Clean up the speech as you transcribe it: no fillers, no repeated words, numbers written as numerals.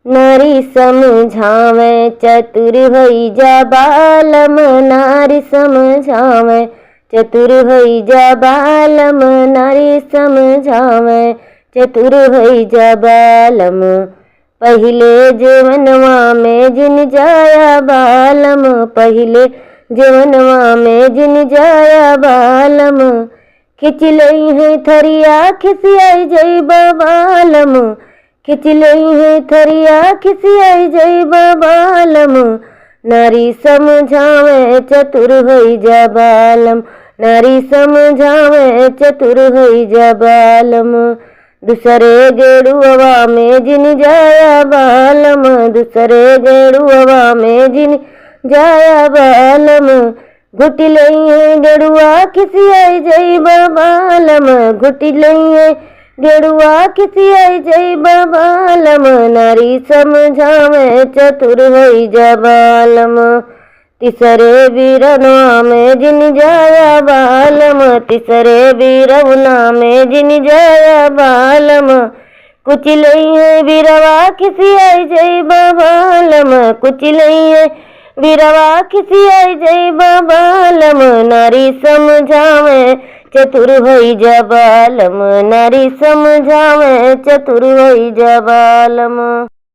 नारी समझावे चतुर होई जा बालम, नारी समझावे चतुर होई जा बालम, नारी समझावे चतुर होई जा बालम। पहिले जीवनवा में जिन जाया बालम, पहिले जीवनवा में जिन जाया बालम। खिंच लई है थरिया खिसियाई जई बालम, खिंच लई है थरिया खिसियाई जई बालम। नारी समझावे चतुर होई जा बालम, नारी समझावे चतुर होई जा बालम। दूसरे गेड़ुआ में जिन जाया बालम, दूसरे गेड़ुआ में जिन जाया बालम। घुटी लई है गेड़ुआ खिसियाई जई बालम, घुटी लई है गेड़ुआ खिसियाई जई बालम। नारी समझावे चतुर होई जा बालम। तीसरे बीरनवा में जिन जाया बालम, तीसरे बीरवना में जिन जाया बालम। कुछ लई है बीरवा खिसियाई जई बालम, कुछ लई है बीरवा खिसियाई जई बालम। नारी समझावे चतुर होई जा बालम, नारी समझावे चतुर होई जा बालम।